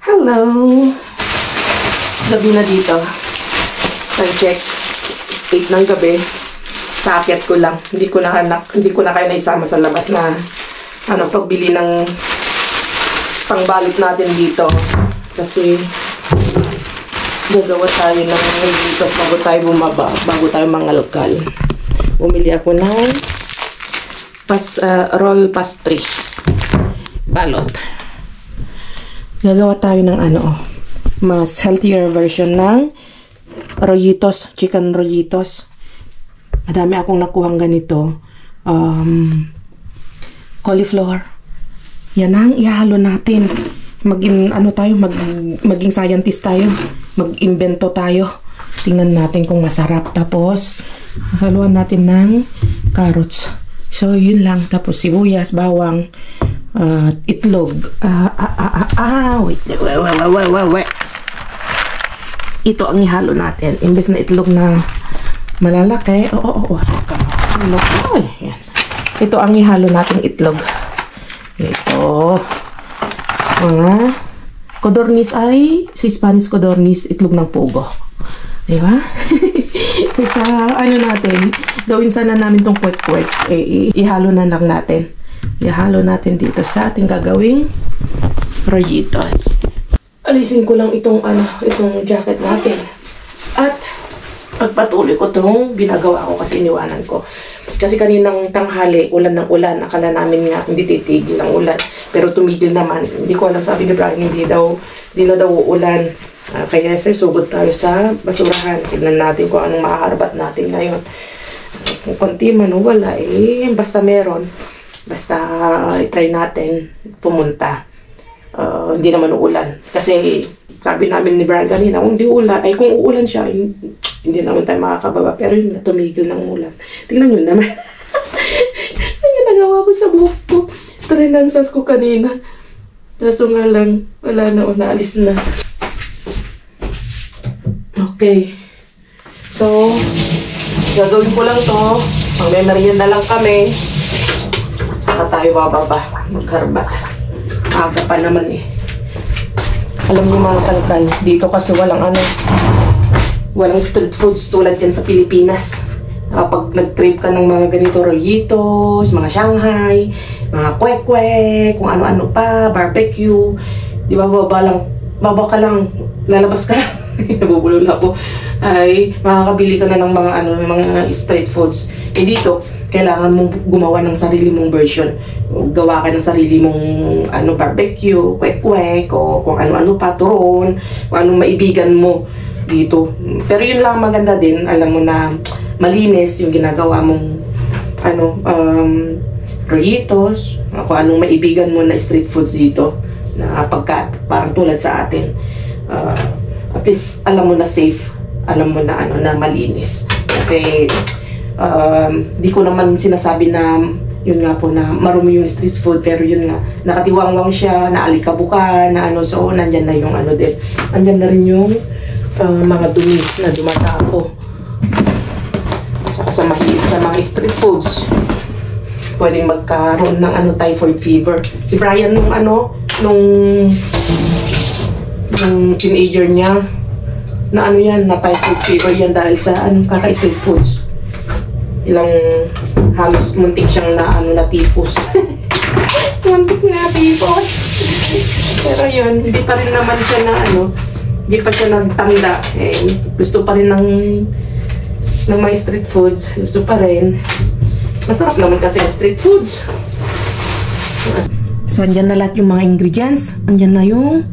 Hello! Gabi na dito. Time check. 8 ng gabi. Kaakyat ko lang. Hindi ko na kayo naisama sa labas na pagbili ng pangbalik natin dito. Kasi gagawa tayo ng dito bago tayo bumaba, bago tayo mangalkal. Bumili ako ng roll pastry. Balot. Gagawa tayo ng mas healthier version ng rollitos, chicken rollitos. Madami akong nakuhang ganito. Cauliflower. Yan ang ihalo natin. Maging scientist tayo. Mag-invento tayo. Tingnan natin kung masarap. Tapos, haluan natin ng carrots. So, yun lang. Tapos, sibuyas, bawang, itlog. Wait. Ito ang ihalo natin. Imbes na itlog na malalaki. Yan. Ito ang ihalo natin itlog. Ito. Mga codorniz ay, si Spanish codorniz, itlog ng pugo. Diba? Sa natin, gawin sana namin tong kwek-kwek. Ihalo na lang natin. Ihalo natin dito sa ating gagawing rollitos. Alisin ko lang itong jacket natin. At pagpatuloy ko itong ginagawa ko kasi iniwanan ko. Kasi kaninang tanghali, ulan ng ulan. Akala namin nga hindi titigil ng ulan. Pero tumigil naman. Hindi ko alam, sabi ni Brian, hindi na daw uulan. Kaya sugod tayo sa basurahan. Tignan natin kung anong makaharbat natin ngayon. Kung konti man o wala, basta meron. Basta try natin pumunta. Hindi naman uulan. Kasi sabi namin ni Brian kanina, kung uulan siya, hindi naman tayo makakababa. Pero yun, tumigil ng ulan. Tingnan nyo naman. Ang ginagawa ko sa buhok ko. Trinansas ko kanina. Kaso nga lang, wala na o, naalis na. Okay. So, gagawin ko lang to. May merienda lang kami. Saka tayo bababa. Magkarba. Aga pa naman Alam niyo mga kalkal, dito kasi walang street foods tulad yan sa Pilipinas. Pag nag-crave ka ng mga ganito, rollitos, mga Shanghai, mga kwek-kwek, kung ano-ano pa, barbecue, di ba, baba ka lang, lalabas ka lang, nabubulol ako, ay makakabili ka na ng mga street foods. Dito, kailangan mong gumawa ng sarili mong version. Gawa ka ng sarili mong barbecue, kwek-kwek, o kung ano-ano pa, turon, kung anong maibigan mo dito. Pero yun lang maganda din, alam mo na malinis yung ginagawa mong rollitos, kung anong maibigan mo na street foods dito na parang tulad sa atin. At least alam mo na safe, alam mo na na malinis. Kasi di ko naman sinasabi na yun nga po na marumi yung street food, pero yun nga nakatiwangwang siya, naalikabukan, so nandyan na yung din. Nandyan na rin yung mga dumi na dumatapo. Sa mga street foods, pwedeng magkaroon ng typhoid fever. Si Brian nung teenager niya, na na typhoid fever yan dahil sa kaka-street foods. Halos muntik siyang natipos. Muntik na tipos. Pero yun, hindi pa rin naman siya hindi pa siya nagtanda. Gusto pa rin ng mga street foods. Gusto pa rin. Masarap naman kasi yung street foods. So, andyan na lahat yung mga ingredients. Andyan na yung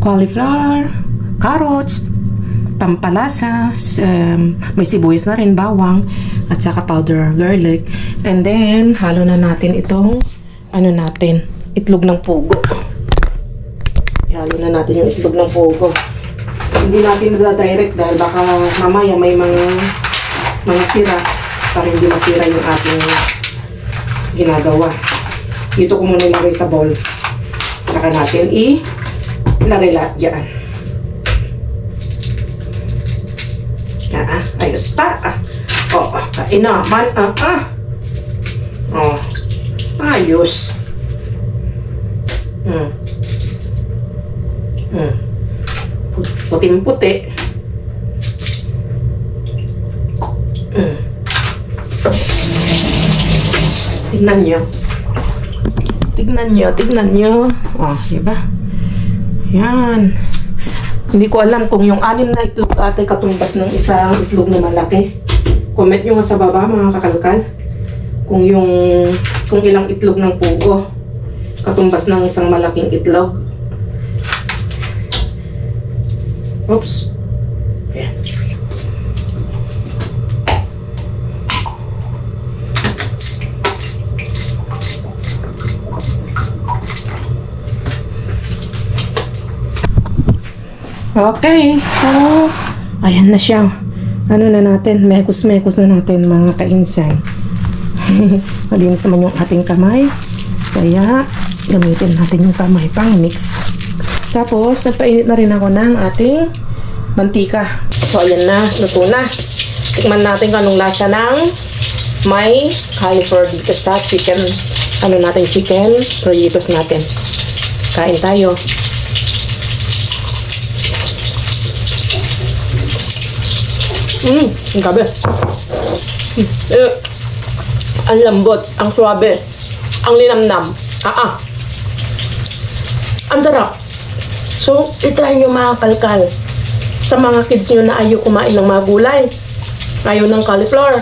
cauliflower, carrots, pampalasa, may sibuyas na rin, bawang, at saka powder garlic. And then, halo na natin itong, itlog ng pugo. Halo na natin yung itlog ng pugo. Hindi natin nadadirect dahil baka mamaya may mga sira para hindi masira yung ating ginagawa. Dito ko muna ilagay sa bowl. Saka natin ilagay lahat dyan. Ayos pa. Kain naman. Ayos. Puting-puti. Tignan nyo. Tignan nyo. Oh, diba? Yan. Hindi ko alam kung yung 6 na itlog ate katumbas ng isang itlog na malaki. Comment nyo nga sa baba mga kakalkal. Kung ilang itlog ng pugo katumbas ng isang malaking itlog. Oops. Ayan. Okay, so ayan na siya. Ano na natin, mekos na natin mga kainsan. Malinis naman yung ating kamay. Kaya gamitin natin yung kamay pang mix. Tapos nagpainit na rin ako ng ating mantika. So ayan na, luto na. Tikman natin kung anong lasa ng may cauliflower dito sa chicken. Ano natin, chicken burritos natin. Kain tayo. Ang gabi. Ang lambot, ang suabe, ang linamnam. Ang sarap. So, itry nyo mga kalkal. Sa mga kids nyo na ayaw kumain ng mga gulay, ayaw ng cauliflower,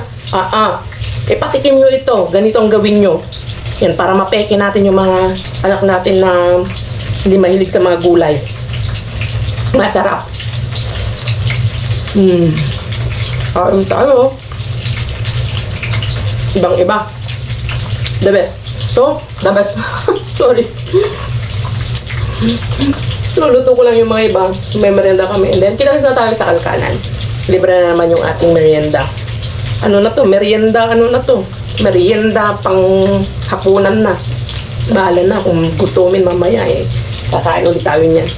ipatikim nyo ito. Ganito ang gawin nyo. Yan, para mapeke natin yung mga anak natin na hindi mahilig sa mga gulay. Masarap. Kain tayo. Ibang-iba. The best. So, the best. Sorry. Luluto ko lang yung mga iba. May merienda kami. And then, kinalis na tayo sa Kalkanan. Libre na naman yung ating merienda. Ano na to? Merienda, ano na to? Merienda pang hapunan na. Bahala na kung gutumin mamaya eh. Kakain ulit tayo niyan.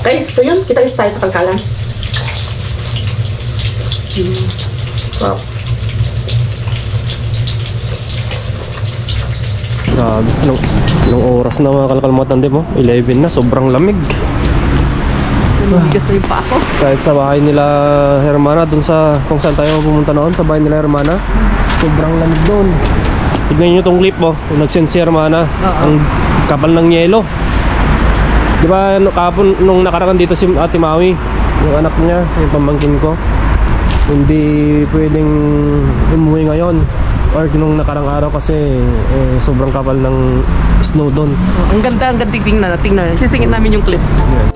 Okay, so yun. Kita-kita tayo sa Kalkanan. Wow. Grabe, anong oras na mga kalkal mga tandem mo? 11 na, sobrang lamig. Lumigas na yung pa ako. Kahit sa bahay nila Hermana, dun sa kung saan tayo pumunta noon, sa bahay nila Hermana, sobrang lamig doon. Tignan nyo itong clip mo, nag-send si Hermana, ang kapal ng yelo. Diba kahapon nung nakarakan dito si Ate Maui, yung anak niya, yung pamangkin ko, hindi pwedeng umuwi ngayon or nung nakarang araw kasi sobrang kapal ng snow doon. Ang ganda tingnan. Sisingin namin yung clip. Yeah.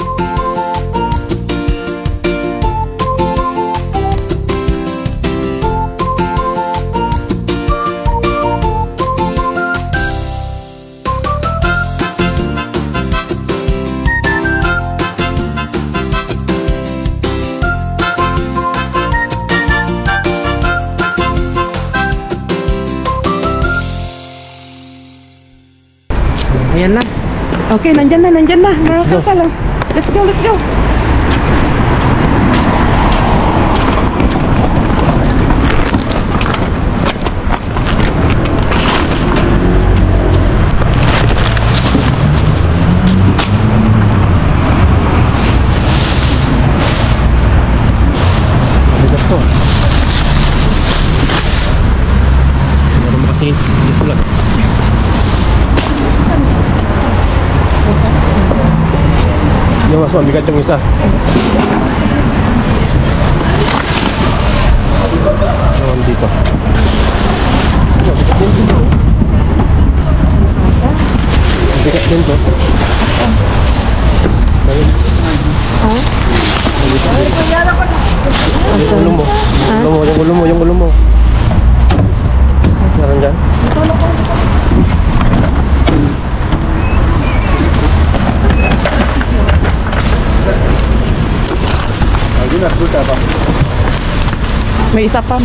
Ayan na. Okay, nandyan na. Mga kalkal. Let's go. Bigat to. Meron mo kasi dito lang. Yung mas mabigat yung isa. Naman dito. Mabigat din to. Yung ulo mo. Meron dyan? May isa pa. Ito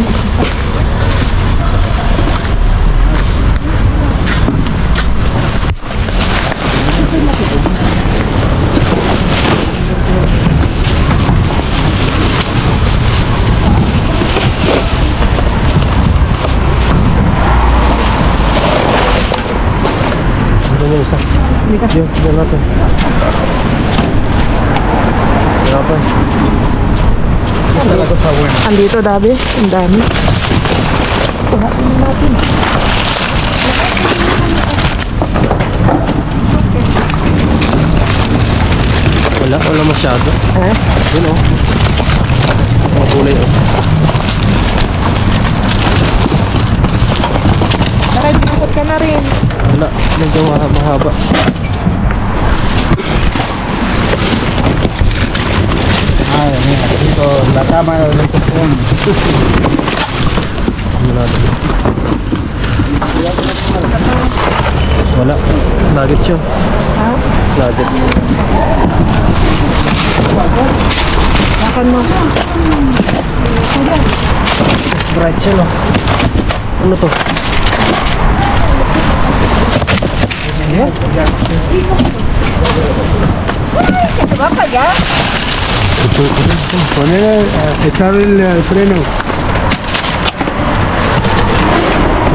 yung isa. Yun natin. Hirapan. Esta es la cosa buena. Andito, Dabi. Ang dami. Kuhain na natin. Wala masyado. Yun oh. Mga kulay oh. Tara, binukot ka na rin. Wala, medyo mahaba. Ay, mira, ito, la cámara del copón. Wala. Nuggets yun. Nuggets. Makan mo. Sprite siya no. Ano to? ¿Se va para allá? Poner, echar el freno.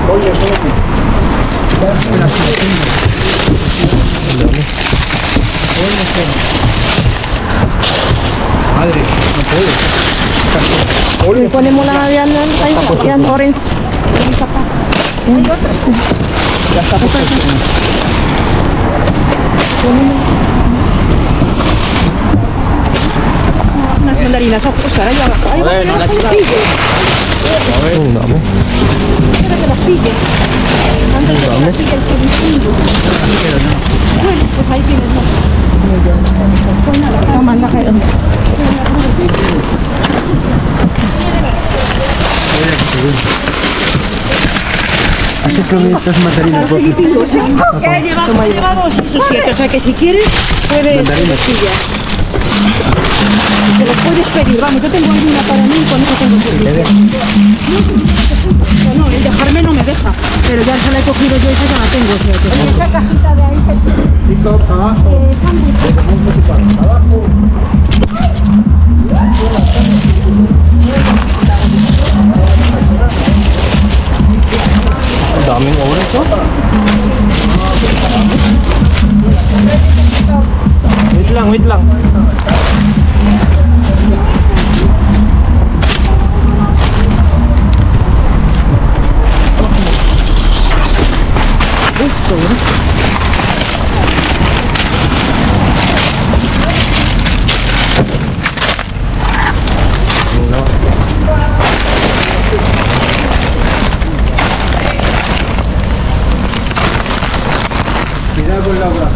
Oye, espérate. Madre, no puedo. Ponen mo na yan. Ay, yan, orange. Isa pa. Hay otra. Ya está puesto. Unas mandarinas a usar allá abajo. Ay, Joder, no la quitas. Ang dami. Espera que las pille. Antes de que las pille el segundo. Bueno, pues ahí tienes más. Pues nada, no manda que... Así que estas mandarinas. Que ha llevado 6 o 7, o sea que si quieres puedes pillar. Te los puedes pedir, vamos, yo tengo alguna para mí y con eso tengo suficiente. No, el dejarme no me deja, pero ya se la he cogido yo y esa ya la tengo. O sea, que... esa cajita de ahí que... Pico abajo. Abajo. Ang daming orange oh. Wait lang. Cuidado con la obra.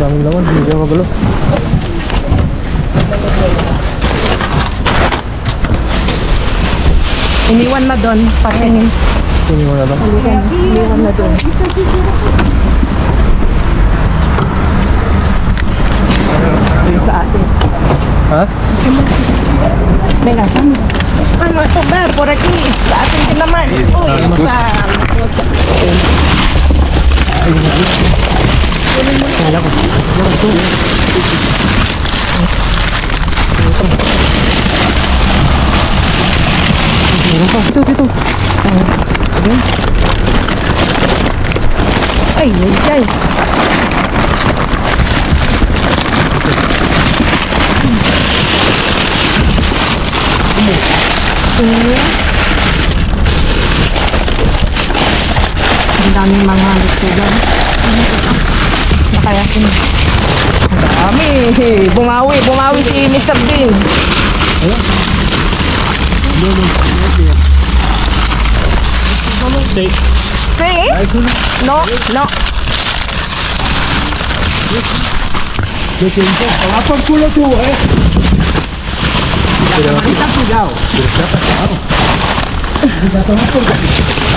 Daming laman, hindi magulo. Iniwan na doon, patingin. Kunin mo na lang. Iniwan na doon. Yung sa atin. Ha? Venga, vamos. Vamos a comer por aquí. Sa atin din naman. Uy, sa... Dito. Ay. Ang daming mga lutugan. Nakayakin. Ang dami. Bumawi si Mr. Bean. Steak. Sí? No. Va por culo tú, La camarita, cuidado.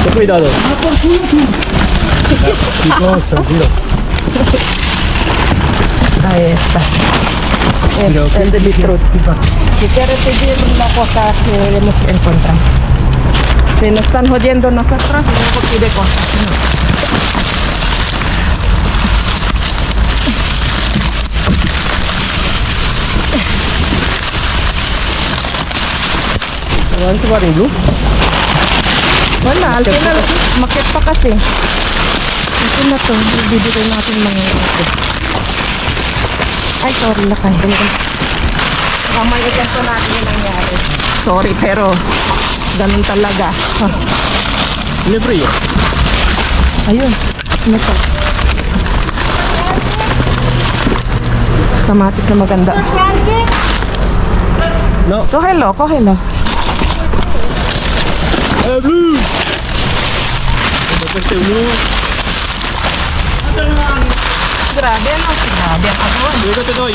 Ten cuidado. Va por culo tú. Chicos, tranquilo. Ahí está. Pero, El de bitrut. Si quieres pedir una cosa que debemos encontrar. Si nos están jodiendo nosotros, luego pide cosas. Ano ito ba rin blue? Wala, al final, makit pa kasi. Ito na to. Bibigay natin mga ito. Ay, sorry lakay. Mamaya ganito natin yung nangyari. Sorry, pero ganun talaga. Libre yun. Ayun. Ano to? Kamatis na maganda. No. Kohelo. Blue! Tapos yung blue. Grabe, ano? Grabe ang agawin. Dito ito, Toy.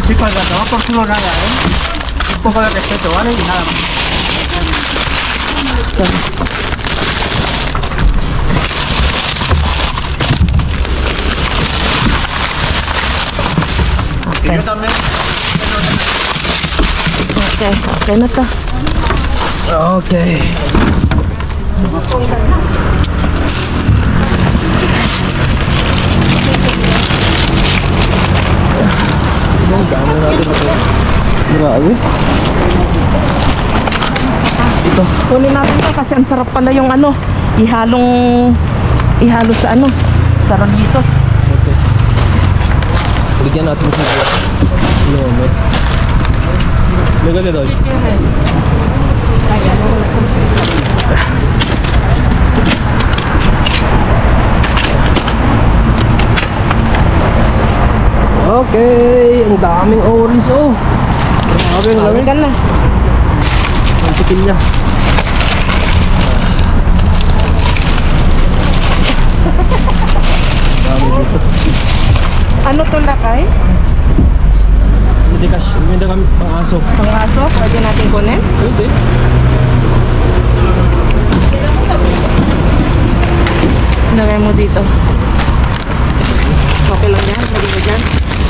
Si pagkata, porsulo na yan. Ito pala kasi ito, ano yung alam? Okay. Okay na to. Okay. Grabe. Ito. Kunin natin to kasi ang sarap pala yung ano, ihalo sa ano, sa ronitos. Okay. Bigyan natin sa no. Lega dito. Okay, ang daming orange oh. Grabe, ang lamig. Gan na. Ang tikim niya. Dami dito. Ano to lakay? Hindi kami pang-aso. Pangaso, pwede natin kunin? Pwede. Lagay mo dito. Okay lang yan, lagay mo dyan.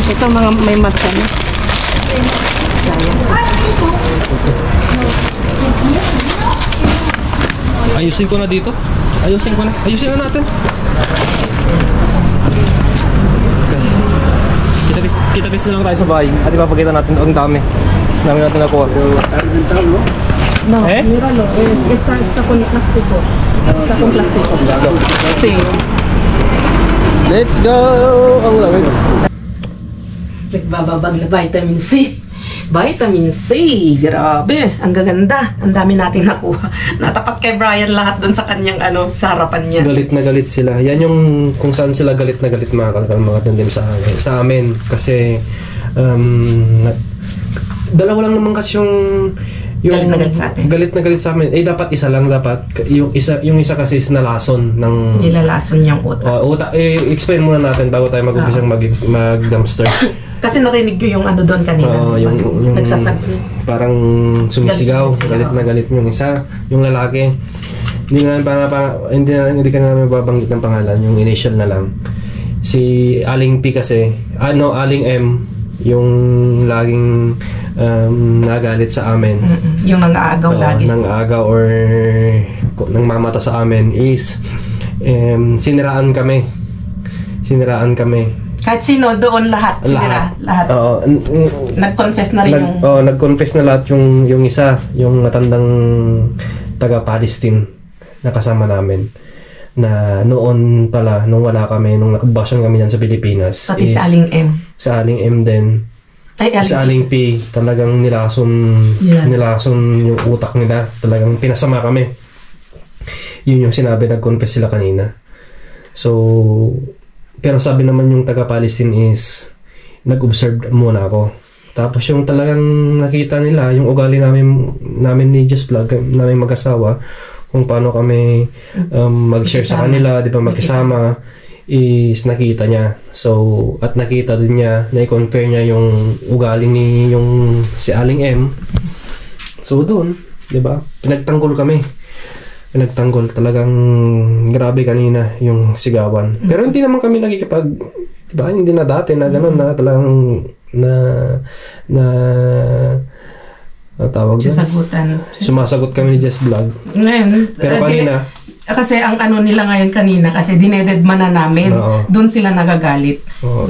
Ito mga may matcha na. Sayang. Ayusin ko na dito. Ayusin na natin. Okay. Kita-kis na lang tayo sa bahay. At ipapakita natin ang dami. Dami natin nakuha. No, Eh? mira lo. Está con plástico. Está con plástico. Sí. Let's go! Ang lamig. Nagbababag na vitamin C. Vitamin C. Grabe. Ang gaganda. Ang dami natin nakuha. Natapat kay Brian lahat dun sa kanyang ano, sa harapan niya. Galit na galit sila. Yan yung kung saan sila galit na galit mga tandim sa amin. Kasi dalawa lang naman kasi yung Galit na galit sa atin. Galit na galit sa amin. Eh dapat isa lang dapat. Yung isa kasi is nalason ng Nilalason niyang utak. utak. Explain muna natin bago tayo mag-umpisang mag-dumpster. Kasi narinig ko yung ano doon kanina. yung nagsasabi. parang sumisigaw. Galit na galit yung isa, yung lalaki. Hindi ka na namin babanggit ng pangalan, yung initial na lang. Si Aling P kasi, Aling M, yung laging nagalit sa amin. Yung nang-aagaw lagi. Nang-aagaw or nang mamata sa amin is siniraan kami. Kahit sino doon lahat. Sinira. Lahat. Oo. Nag-confess na rin yung... nag-confess na lahat yung isa, yung matandang taga-Palestine na kasama namin. Na noon pala, nung wala kami, nung nakabasyon kami dyan sa Pilipinas. Pati sa Aling M. Sa Aling M din. Sa Aling P, talagang nilason yung utak nila. Talagang pinasama kami. Yun yung sinabi, nag-confess sila kanina. So, pero sabi naman yung taga-Palestine is, nag-observe muna ako. Tapos yung talagang nakita nila, yung ugali namin ni Just Vlog, namin mag-asawa, kung paano kami mag-share sa kanila, di ba, magkasama, is nakita niya. So, at nakita din niya, na-compare niya yung ugali ni yung si Aling M. So, doon, di ba, pinagtanggol kami. Talagang grabe kanina yung sigawan. Pero hindi naman kami nakikipag, di ba, hindi na dati na gano'n na talagang tawag sasagutan. Sumasagot kami ni Just Vlog. Ngayon, pero kanina, kasi ang ano nila ngayon kanina, kasi dinededma na namin. Doon sila nagagalit.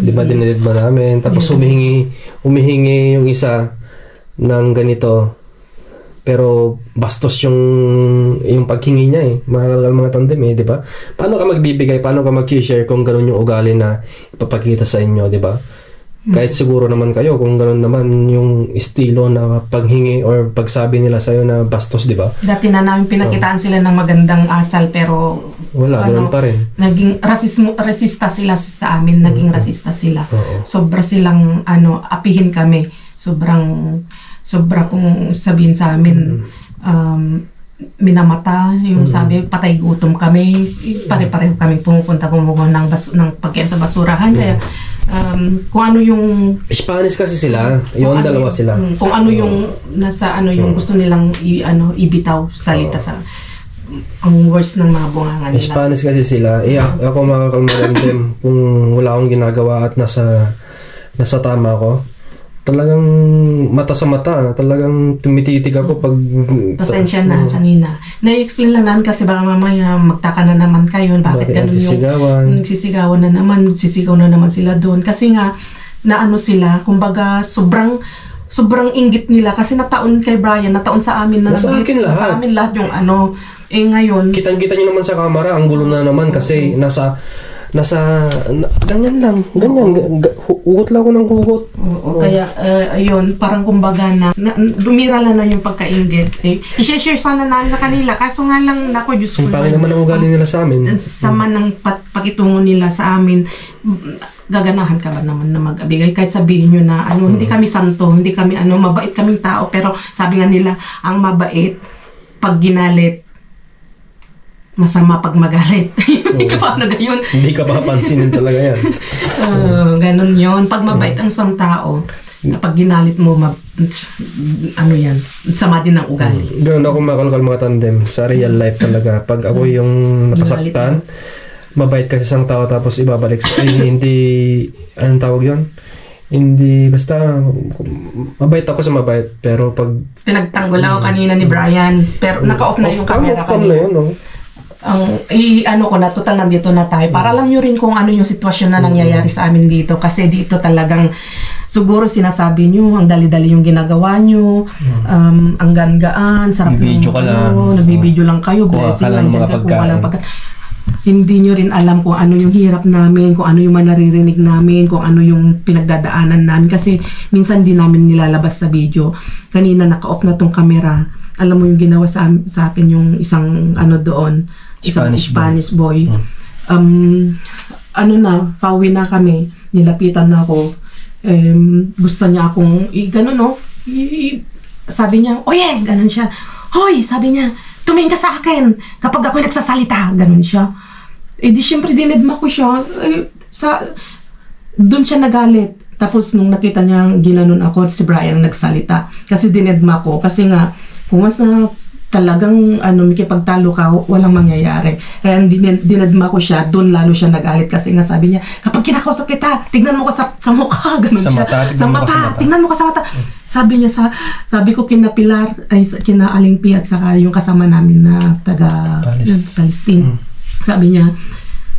Di ba dinededma namin? Tapos humihingi yung isa ng ganito. pero bastos yung paghingi niya mga kalakal mga tandem di ba? Paano ka magbibigay, paano ka mag-share kung gano'n yung ugali na ipapakita sa inyo, di ba? Kahit siguro naman kayo kung gano'n naman yung estilo na paghingi or pagsabi nila sa'yo na bastos, di ba? Dati na namin pinakitaan sila ng magandang asal pero wala, gano'n pa rin. Naging rasista sila sa amin, naging rasista sila. Sobra silang apihin kami. Sobra kung sabihin sa amin, minamata, yung sabi, patay gutom kami, pare-pareho kami pumupunta ng pagkain sa basurahan. Kaya, kung ano yung... Spanish kasi sila, yung dalawa sila. Kung ano yung, nasa yung gusto nilang ibitaw, salita sa... ang worst ng mga bunganga nila. Spanish kasi sila. Ako mga kalmagandem, kung wala akong ginagawa at nasa tama ko, talagang mata sa mata, talagang tumititig ako pag... Pasensya na kanina. Na-explain lang namin kasi baka mamaya magtaka na naman kayo. Bakit ganun yung nagsisigawan na naman, sisigaw na naman sila doon. Kasi nga, sila, kumbaga sobrang inggit nila kasi nataon kay Brian, nataon sa amin na sa amin lahat yung ngayon. Kitang-kita nyo naman sa camera, ang gulo na naman kasi nasa ganyan lang, hugot lang ako ng hugot. Kaya ayun, parang kumbaga na lumira lang na yung pagkaingit. I-share sana namin sa kanila, kaso nga lang, nako, Diyos ko. Ang naman ang ugali nila sa amin. Sama ng pakitungo nila sa amin, gaganahan ka ba naman na mag-abigay? Kahit sabihin nyo na, hindi kami santo, hindi kami, mabait kaming tao, pero sabi nga nila, ang mabait, pag ginalit, masama pag magalit. Paano gayon? Hindi ka papansinin talaga yan. Ganon yun. Pag mabait ang isang tao, pag ginalit mo, yan, sama din ang ugali. Ganoon ako makalakal mga tandem. Sa real life talaga. Pag ako yung napasaktan, mabait kasi isang tao tapos ibabalik sa hindi, anong tawag yun? Hindi, basta mabait ako sa mabait, pero pag... Pinagtanggol ako kanina ni Brian, pero naka-off na yung camera kanina. Ko na, total nandito na tayo. Para alam nyo rin kung ano yung sitwasyon na nangyayari sa amin dito. Kasi dito talagang, siguro sinasabi nyo, ang dali-dali yung ginagawa nyo, ang gaan-gaan, sarap Nabibidyo ka lang. Nabibidyo lang kayo, blessing lang dyan ka kung walang pagkain. Hindi nyo rin alam kung ano yung hirap namin, kung ano yung manaririnig namin, kung ano yung pinagdadaanan namin. Kasi minsan di namin nilalabas sa video. Kanina naka-off na tong camera. Alam mo yung ginawa sa akin yung isang doon, isang Spanish boy. Pauwi na kami, nilapitan na ako. Gusto niya akong sabi niya, oye, ganun siya. Hoy, sabi niya, tumingin ka sa akin kapag ako'y nagsasalita, ganun siya. Di syempre dinedma ko siya. Doon siya nagalit. Tapos nung nakita niya ginanon ako, si Brian nagsalita. Kasi dinedma ko. Kasi nga, kung mas talagang makipagtalo ka, walang mangyayari. Kaya dinedma ko siya, doon lalo siya nagalit kasi nga sabi niya, kapag kinakausap kita, tignan mo ko sa mukha, ganun siya. Sa mata, tignan mo ko sa mata. Sabi niya sabi ko kina Pilar, kina Aling Pi at saka yung kasama namin na taga Palestine. Sabi niya,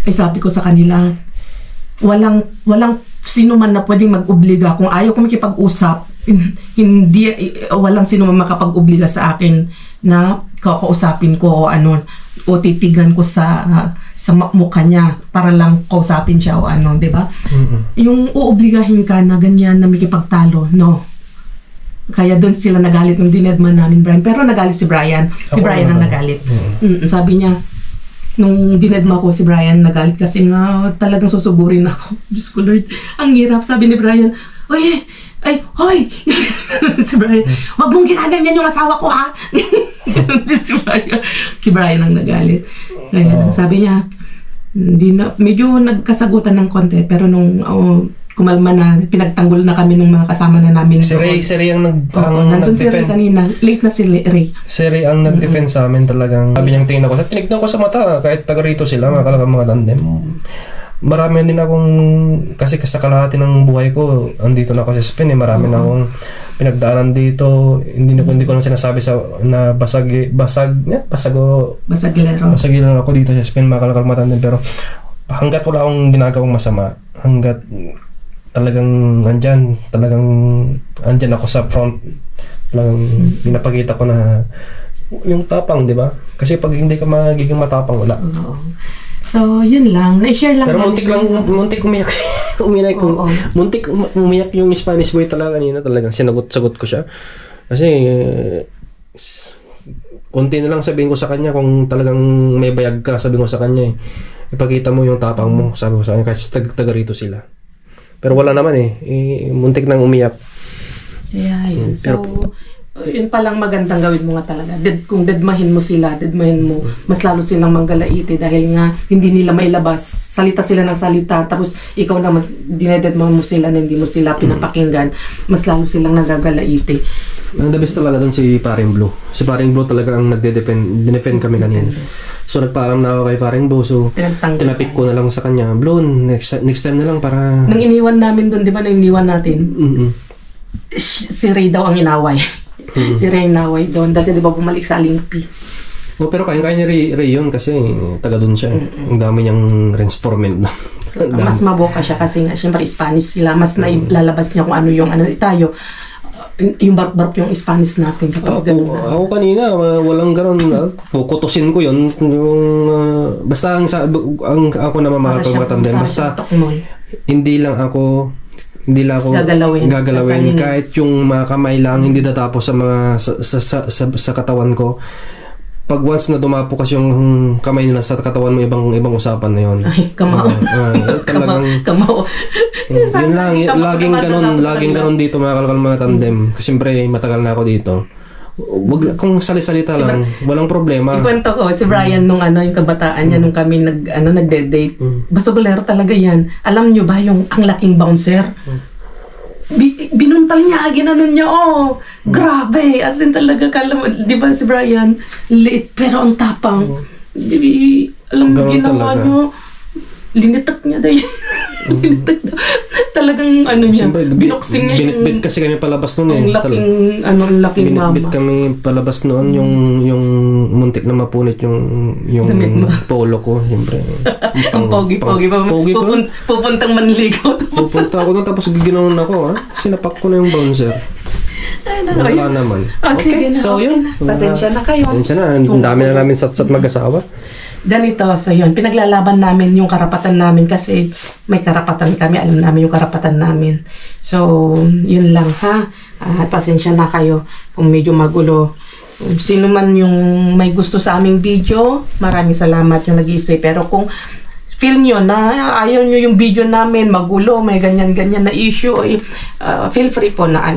sabi ko sa kanila, walang sino man na pwedeng mag-obliga. Kung ayaw ko makipag-usap, walang sino man makapag-obliga sa akin na kakausapin ko o titignan ko sa mukha niya para lang kausapin siya o di ba? Yung uobligahin ka na ganyan na makipagtalo, no. Kaya doon sila nagalit ng dinedman namin, Brian. Pero nagalit si Brian. Si Brian ang nagalit. Sabi niya, nung dinedma ko si Brian, nagalit kasi nga talagang susugurin ako. Diyos ko Lord, ang hirap. Sabi ni Brian, hoy! Si Brian, wag mong ginaganyan yung asawa ko, ha? Si Brian ang nagalit. Kaya sabi niya, medyo nagkasagutan ng konti, pero nung kumalma na, pinagtanggol na kami ng mga kasama na namin. Si Ray ang nandun si Ray kanina. Late na si Ray. Si Ray ang nag-defend sa amin talagang. Sabi niyang tinignan ko sa mata, kahit taga rito sila, mga tandem. Marami din akong, kasi sa kalahati ng buhay ko, andito na ako sa Spain, marami na akong pinagdaanan dito. Hindi ko lang sinasabi na basagilero ako dito sa Spain, mga matandem. Pero hanggat wala akong ginagawang masama, hanggat talagang andyan ako sa front Lang pinapakita ko na yung tapang, di ba? Kasi pag hindi ka magiging matapang, wala. Oo. So, yun lang. Na-share lang. Pero muntik umiyak. Muntik umiyak yung Spanish boy talaga kanina. Talagang sinagot-sagot ko siya. Kasi, konti na lang sabihin ko sa kanya kung talagang may bayag ka, sabihin ko sa kanya ipakita mo yung tapang mo, sabi ko sa kanya, kasi taga rito sila. Pero wala naman muntik nang umiyak. Yeah, yun. So, yun palang magandang gawin mo nga talaga. Kung dedmahin mo sila, mas lalo silang manggalaiti dahil nga hindi nila mailabas. Salita sila ng salita, tapos ikaw naman, dinededmahan mo sila na hindi mo sila pinapakinggan, mas lalo silang nagagalaiti. Ang the best talaga doon si Paring Blue. Si Paring Blue talaga ang dinefend kami kanina. So nagpaalam na ako kay Paring Blue, so tinapik ko na lang sa kanya, Blue, next time na lang para... Nang iniwan namin doon, di ba, nang iniwan natin? Si Ray daw ang inaway. Si Ray inaway doon. Dahil di ba bumalik sa Alimpi. Pero kaya ni Ray yun kasi taga doon siya. Ang dami niyang reinforcement. Mas maboka siya kasi nga, syempre Spanish sila. Mas nailalabas niya kung ano yung tayo. Yung bark-bark yung Spanish natin kapag gano'n na. Ako kanina, walang gano'n. Kukutusin ko yun. Basta ako naman makapagmatanda. Basta hindi lang ako gagalawin kahit yung mga kamay lang hindi tatapos sa mga sa katawan ko. Pag once na dumapo kasi yung kamay nila sa katawan mo, ibang usapan na yun. Ay, kamao. Kamao. Yun lang, laging ganon dito mga kalakal mga tandem. Kasi siyempre matagal na ako dito. Kung sali-salita lang, walang problema. Ikwento ko, si Brian nung yung kabataan niya, nung kami nagde-date. Basugulero talaga yan. Alam nyo ba yung ang laking bouncer? Binuntal niya, ginanon niya, grabe, as in talaga, di ba si Brian, liit, pero ang tapang, alam mo, ginawa niyo, linitak niya dahil, talagang niya, binoksing niya yung, binitbit kasi kami palabas noon ang laking mama. Binitbit kami palabas noon, yung muntik na mapunit yung polo ko, siyempre. Ang pogi-pogi pa. Pupuntang manligaw. Pupunta ako doon, tapos giginanon ako, sinapak ko na yung bouncer. Wala naman. Okay, so yun. Pasensya na kayo. Pasensya na, ang dami na namin sat-sat mag-asawa. Ganito, so yun, pinaglalaban namin yung karapatan namin kasi may karapatan kami, alam namin yung karapatan namin. So, yun lang ha. Pasensya na kayo kung medyo magulo. Sino man yung may gusto sa aming video, maraming salamat yung nag-iisip. Pero kung feel nyo na ayaw nyo yung video namin, magulo, may ganyan-ganyan na issue, feel free po na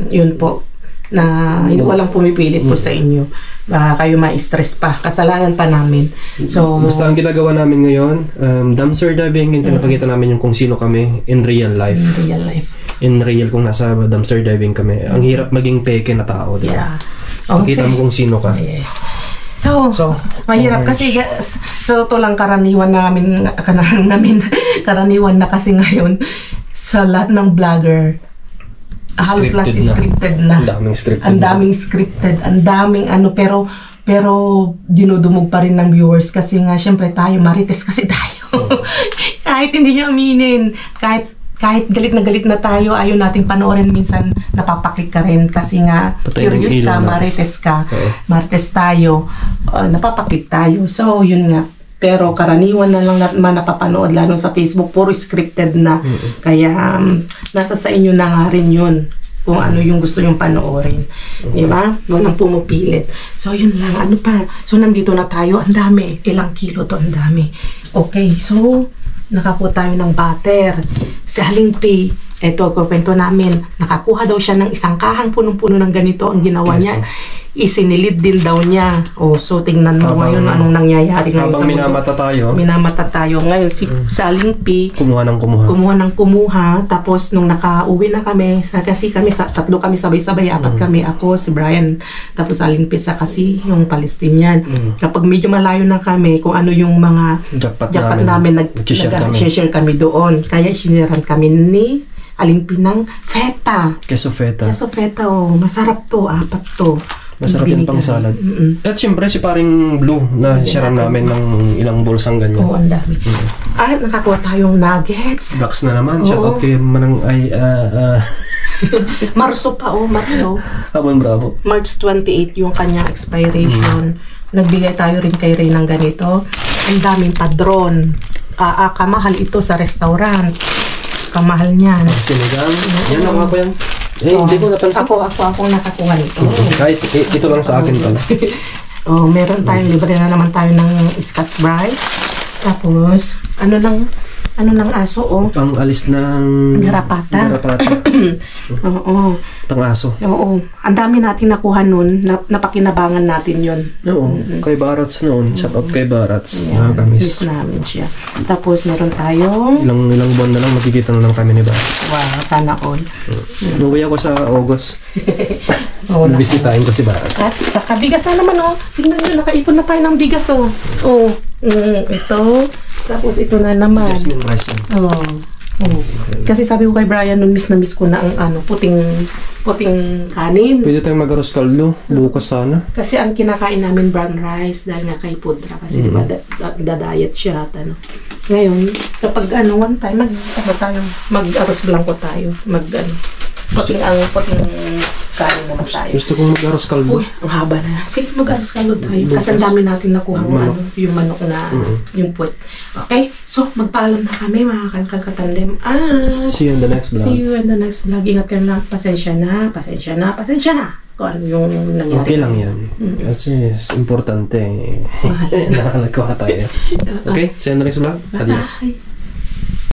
yun po, na walang pumipilit po sa inyo. Kayo ma-stress pa. Kasalanan pa namin. So, basta ang ginagawa namin ngayon, dumpster diving, pinapakita namin yung kung sino kami in real life. In real, kung nasa dumpster diving kami. Ang hirap maging peke na tao, diba? Yeah. Okay. Makita mo kung sino ka. Yes. So mahirap kasi ito lang karaniwan karaniwan na kasi ngayon sa lahat ng vlogger. Halos last scripted na. Ang daming scripted. Ang daming pero dinudumog pa rin ng viewers kasi nga syempre tayo, marites kasi tayo. Kahit hindi nyo aminin, kahit galit na tayo, ayaw nating panoorin, minsan napapaklik ka rin kasi nga curious ka, marites tayo, napapaklik tayo. So yun nga. Pero karaniwan na lang napapanood, lalo sa Facebook, puro scripted na. Kaya nasa sa inyo na nga rin yun kung ano yung gusto yung panoorin. Diba? Walang pumupilit. So yun lang, ano pa? So nandito na tayo, ang dami. Ilang kilo to, ang dami. Okay, so nakakuha tayo ng butter. Si Aling P, eto, kwento namin, nakakuha daw siya ng isang kahang punong-puno ng ganito. Ang ginawa niya, isinilid din daw niya. So tingnan mo ngayon anong nangyayari ngayon sa mundo. Minamata tayo. Ngayon si Aling P, kumuha ng kumuha. Tapos nung nakauwi na kami, kasi tatlo kami sabay-sabay, apat kami, ako, si Brian, tapos Aling P, kasi yung Palestinian. Kapag medyo malayo na kami, kung ano yung mga jackpot namin, nag-share kami doon. Kaya siniran kami ni Aling P ng feta. Queso feta. Masarap to, apat to. Masarap yan pang Binigay. salad. Mm-mm. At syempre si paring Blue na sharean namin ng ilang bulsang ganyan. Oo, ang dami. Ay, nakakuha tayong nuggets. Dax na naman. Oo. Shout out kay Manang ay Marso pa, Marso. Habon Bravo. March 28 yung kanyang expiration. Nagbigay tayo rin kay Ray ng ganito. Ang daming padron. Kamahal ito sa restaurant. Kamahal niyan. Sinigang. Yan ang ako yan. Hindi ko napansin. Ako nakakuha nito. Kahit ito lang sa akin pala. Meron tayong libre na naman tayo ng Scotch Brite. Tapos, ano ng aso, Pang alis ng Garapata. Oo. Pang aso. Oo. Ang dami natin nakuha nun. Napakinabangan natin yun. Oo. Kay Barats noon. Shout out kay Barats. Yan. Miss. Miss namin siya. Tapos, meron tayong Ilang buwan na lang magkikita na lang kami ni Barats. wow, sana all. Nuwi ako sa August. Oo na. Bisitahin ko si Barats. At saka bigas na naman, Tingnan nyo, nakaipon na tayo ng bigas, ito. Tapos ito na naman. Jasmine rice yan. Kasi sabi ko kay Brian, nun miss na miss ko na ang puting kanin. Pwede tayong mag-aros kaldo. Bukas sana. Kasi ang kinakain namin brown rice dahil nga kay Pudra. Kasi di ba da-diet siya at Ngayon, kapag one time, mag-aros blanco tayo. Puting kanin naman tayo. Gusto kong mag-aros kaldo. Uy, ang haba na. Sige, mag-aros kaldo tayo. Kasi ang dami natin nakuha yung manok na, yung puwet. Okay, so magpaalam na kami mga kalkal-katandem. See you in the next vlog. See you in the next vlog. Ingat kayo lang. Pasensya na. Kung ano yung nangyari. Okay lang yan. Kasi importante. Nakalagkuha tayo. Okay, see you in the next vlog. Adios. Bye.